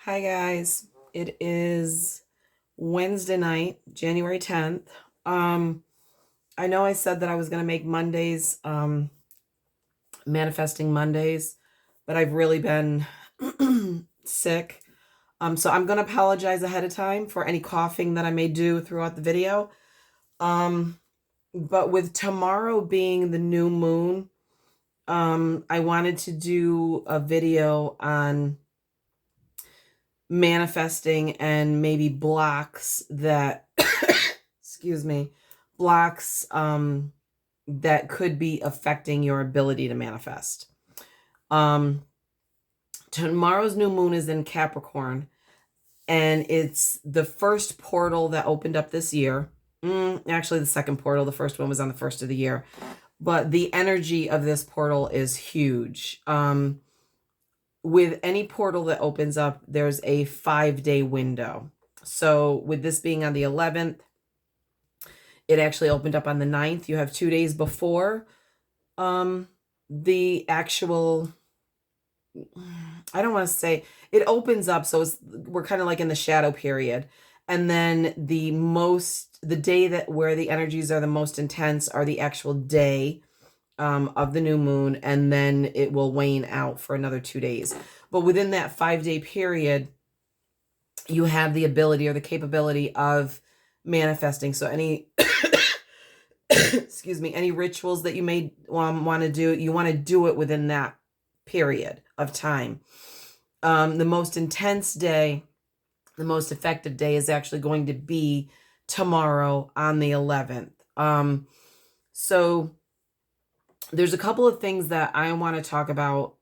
Hi guys. It is Wednesday night, January 10th. Um I know I said that I was going to make Mondays manifesting Mondays, but I've really been sick. So I'm going to apologize ahead of time for any coughing that I may do throughout the video. Um but with tomorrow being the new moon, I wanted to do a video on manifesting and maybe blocks that excuse me, blocks that could be affecting your ability to manifest. Um Tomorrow's new moon is in Capricorn, and it's the first portal that opened up this year. Actually the second portal. The first one was on the first of the year. But the energy of this portal is huge. With any portal that opens up, there's a 5-day window. So with this being on the 11th, it actually opened up on the 9th. You have 2 days before the actual, I don't want to say it opens up. So we're kind of like in the shadow period. And then the day that where the energies are the most intense are the actual day of the new moon, and then it will wane out for another 2 days. But within that 5-day period, you have the ability or the capability of manifesting. So any excuse me, any rituals that you may want to do, you want to do it within that period of time. The most intense day, the most effective day is actually going to be tomorrow on the 11th. So there's a couple of things that I want to talk about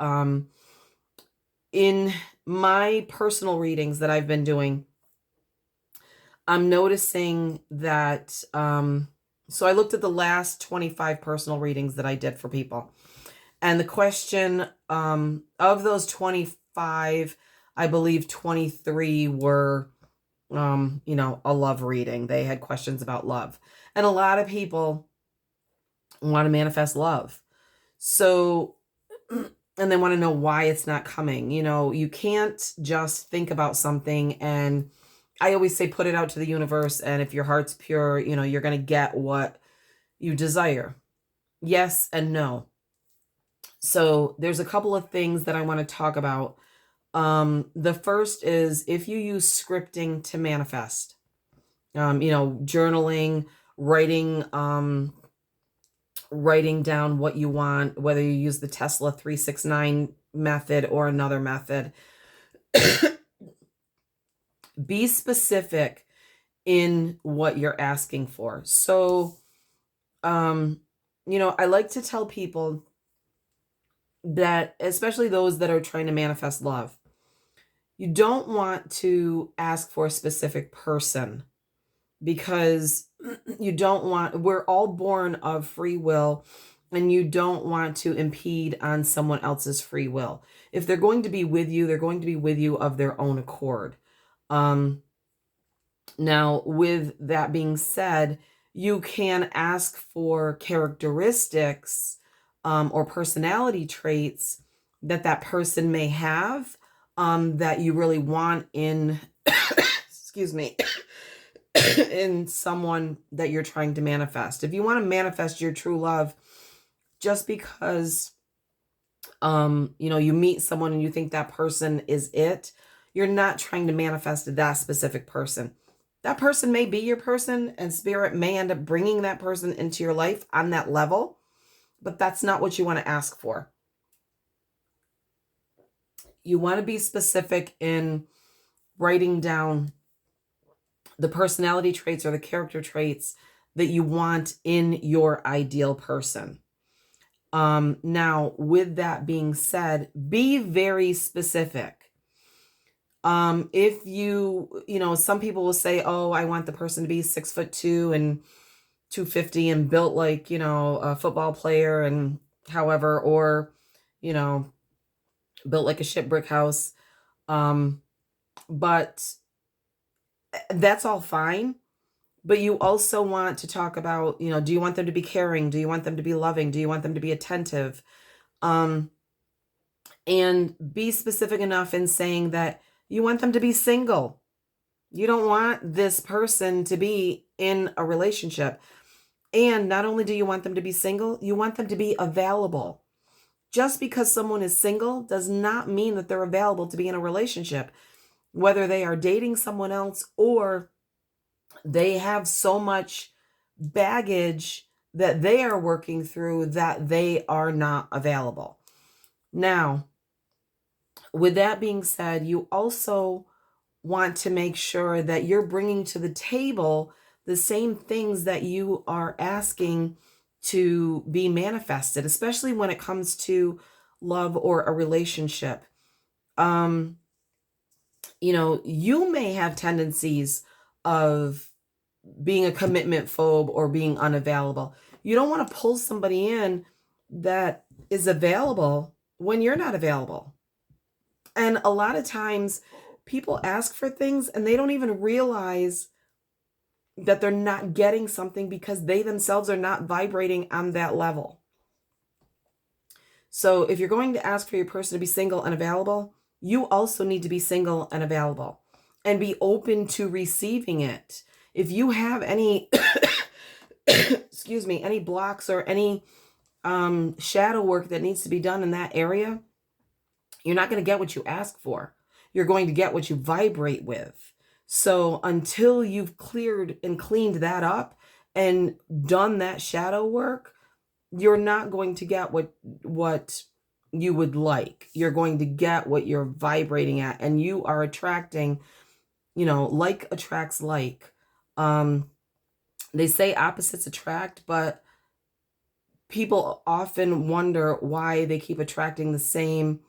in my personal readings that I've been doing. I'm noticing that, so I looked at the last 25 personal readings that I did for people. And the question of those 25, I believe 23 were, a love reading. They had questions about love. And a lot of people want to manifest love. So, and they want to know why it's not coming. You can't just think about something, and I always say put it out to the universe, and if your heart's pure, you're going to get what you desire. Yes and no. So there's a couple of things that I want to talk about. The first is if you use scripting to manifest, journaling, writing down what you want, whether you use the Tesla 369 method or another method. Be specific in what you're asking for. So, I like to tell people that, especially those that are trying to manifest love, you don't want to ask for a specific person, because we're all born of free will, and you don't want to impede on someone else's free will. If they're going to be with you, they're going to be with you of their own accord. Now, with that being said, you can ask for characteristics or personality traits that person may have, that you really want in, excuse me, in someone that you're trying to manifest. If you want to manifest your true love, just because you meet someone and you think that person is it, you're not trying to manifest that specific person. That person may be your person, and spirit may end up bringing that person into your life on that level, but that's not what you want to ask for. You want to be specific in writing down the personality traits or the character traits that you want in your ideal person. Now, with that being said, be very specific. If some people will say, oh, I want the person to be 6'2" and 250 and built like, a football player and however, or, built like a ship brick house. But that's all fine. But you also want to talk about, do you want them to be caring? Do you want them to be loving? Do you want them to be attentive? And be specific enough in saying that You want them to be single. You don't want this person to be in a relationship. And not only do you want them to be single, you want them to be available. Just because someone is single does not mean that they're available to be in a relationship, whether they are dating someone else or they have so much baggage that they are working through that they are not available. Now, with that being said, you also want to make sure that you're bringing to the table the same things that you are asking to be manifested, especially when it comes to love or a relationship. Um, you may have tendencies of being a commitment phobe or being unavailable. You don't want to pull somebody in that is available when you're not available. And a lot of times people ask for things and they don't even realize that they're not getting something because they themselves are not vibrating on that level. So if you're going to ask for your person to be single and available, you also need to be single and available and be open to receiving it. If you have any, excuse me, any blocks or any shadow work that needs to be done in that area, you're not going to get what you ask for. You're going to get what you vibrate with. So until you've cleared and cleaned that up and done that shadow work, you're not going to get what you would like. You're going to get what you're vibrating at, and you are attracting, like attracts like. They say opposites attract, but people often wonder why they keep attracting the same,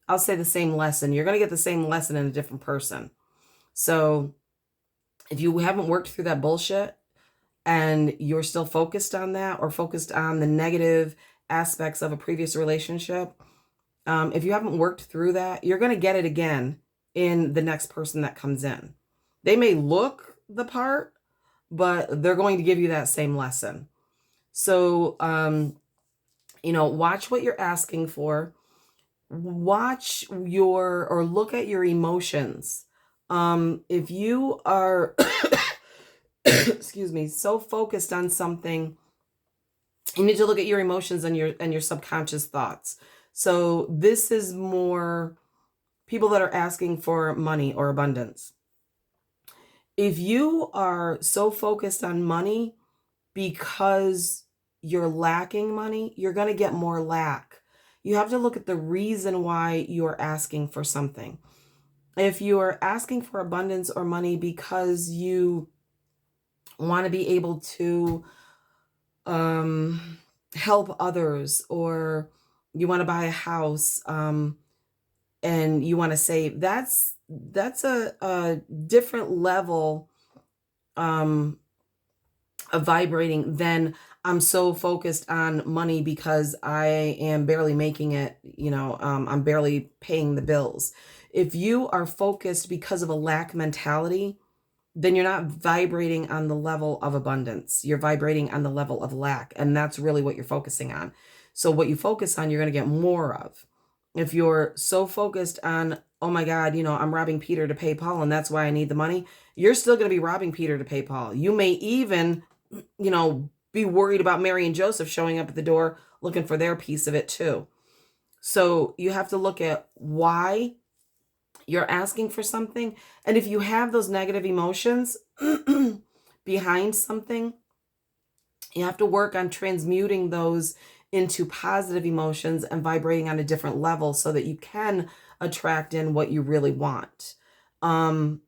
I'll say the same lesson. You're going to get the same lesson in a different person. So if you haven't worked through that bullshit and you're still focused on that or focused on the negative aspects of a previous relationship, if you haven't worked through that, you're going to get it again in the next person that comes in. They may look the part, but they're going to give you that same lesson. So, watch what you're asking for. Watch or look at your emotions. If you are, excuse me, so focused on something, you need to look at your emotions and your subconscious thoughts. So this is more people that are asking for money or abundance. If you are so focused on money because you're lacking money, you're going to get more lack. You have to look at the reason why you're asking for something. If you are asking for abundance or money because you want to be able to help others, or you want to buy a house and you want to save, that's a different level of vibrating than I'm so focused on money because I am barely making it, I'm barely paying the bills. If you are focused because of a lack mentality, then you're not vibrating on the level of abundance. You're vibrating on the level of lack. And that's really what you're focusing on. So what you focus on, you're going to get more of. If you're so focused on, oh my God, I'm robbing Peter to pay Paul, and that's why I need the money, you're still going to be robbing Peter to pay Paul. You may even, be worried about Mary and Joseph showing up at the door looking for their piece of it too. So you have to look at why you're asking for something. And if you have those negative emotions behind something, you have to work on transmuting those into positive emotions and vibrating on a different level so that you can attract in what you really want. A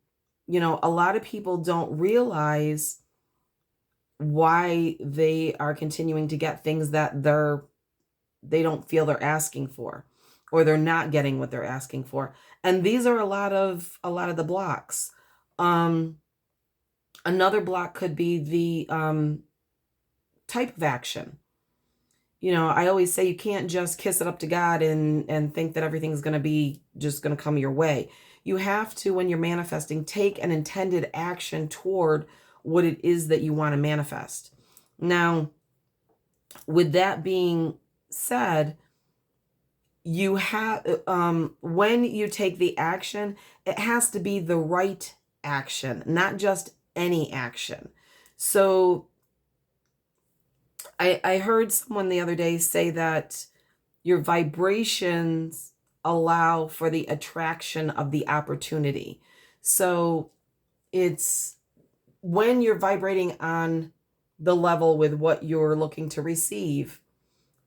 lot of people don't realize why they are continuing to get things that they don't feel they're asking for, or they're not getting what they're asking for. And these are a lot of the blocks. Another block could be the type of action. I always say you can't just kiss it up to God and think that everything's going to be just going to come your way. You have to, when you're manifesting, take an intended action toward what it is that you want to manifest. Now, with that being said, you have, when you take the action, it has to be the right action, not just any action. So I heard someone the other day say that your vibrations allow for the attraction of the opportunity. So it's when you're vibrating on the level with what you're looking to receive,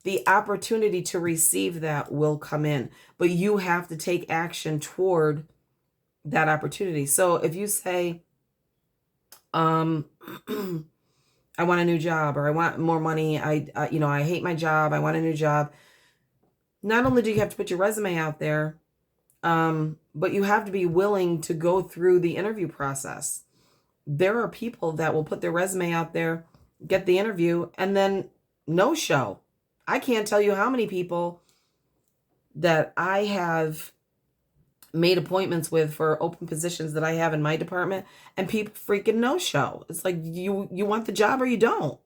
the opportunity to receive that will come in, but you have to take action toward that opportunity. So if you say, um, I want a new job, or I want more money, I hate my job, I want a new job. Not only do you have to put your resume out there, but you have to be willing to go through the interview process. There are people that will put their resume out there, get the interview, and then no show. I can't tell you how many people that I have made appointments with for open positions that I have in my department, and people freaking no show. It's like, you want the job or you don't.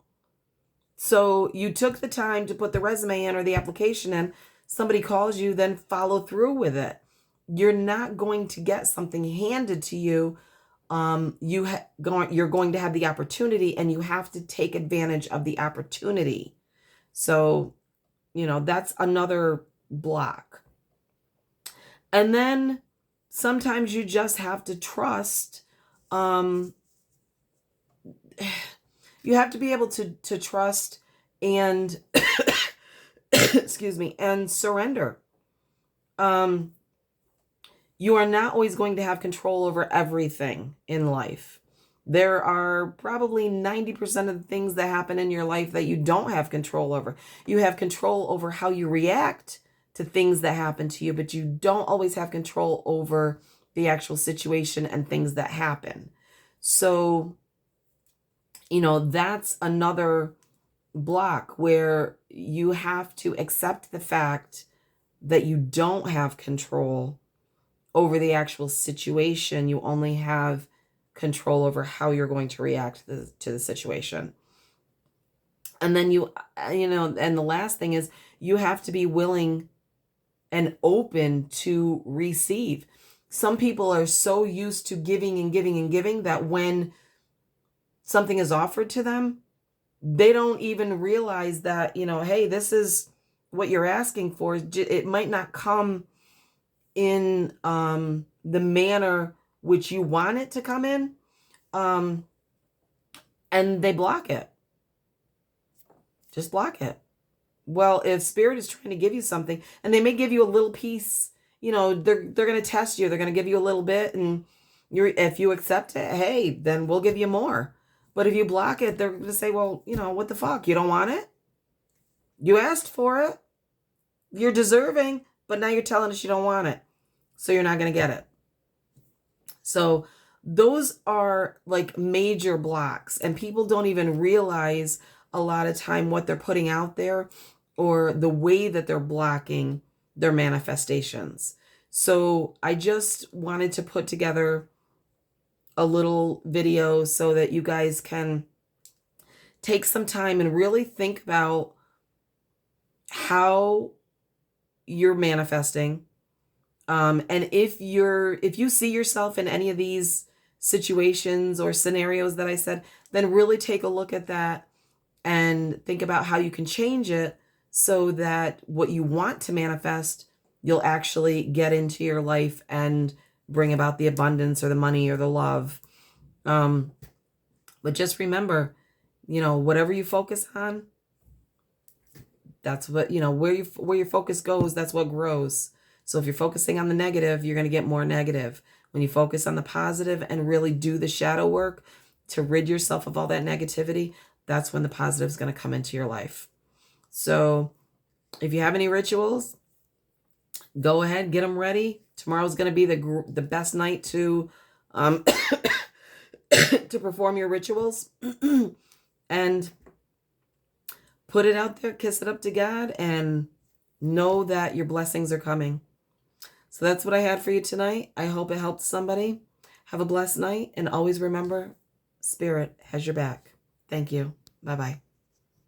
So you took the time to put the resume in or the application in, somebody calls you, then follow through with it. You're not going to get something handed to you. You're going to have the opportunity, and you have to take advantage of the opportunity. So, that's another block. And then sometimes you just have to trust. You have to be able to trust and excuse me, and surrender. You are not always going to have control over everything in life. There are probably 90% of the things that happen in your life that you don't have control over. You have control over how you react to things that happen to you, but you don't always have control over the actual situation and things that happen. So, that's another block where you have to accept the fact that you don't have control over the actual situation. You only have control over how you're going to react to the situation. And then and the last thing is, you have to be willing and open to receive. Some people are so used to giving and giving and giving that when something is offered to them, they don't even realize that, hey, this is what you're asking for. It might not come in the manner which you want it to come in, and they block it. Just block it. Well, if Spirit is trying to give you something, and they may give you a little piece, they're going to test you. They're going to give you a little bit, and if you accept it, hey, then we'll give you more. But if you block it, they're going to say, well, what the fuck? You don't want it? You asked for it. You're deserving, but now you're telling us you don't want it. So you're not going to get it. So those are like major blocks, and people don't even realize a lot of time what they're putting out there or the way that they're blocking their manifestations. So I just wanted to put together a little video so that you guys can take some time and really think about how you're manifesting. And if you see yourself in any of these situations or scenarios that I said, then really take a look at that and think about how you can change it so that what you want to manifest, you'll actually get into your life and bring about the abundance or the money or the love. But just remember, whatever you focus on, that's what, where your focus goes, that's what grows. So if you're focusing on the negative, you're going to get more negative. When you focus on the positive and really do the shadow work to rid yourself of all that negativity, that's when the positive is going to come into your life. So if you have any rituals, go ahead, get them ready. Tomorrow's going to be the best night to to perform your rituals and put it out there, kiss it up to God, and know that your blessings are coming. So that's what I had for you tonight. I hope it helped somebody. Have a blessed night, and always remember, Spirit has your back. Thank you. Bye-bye.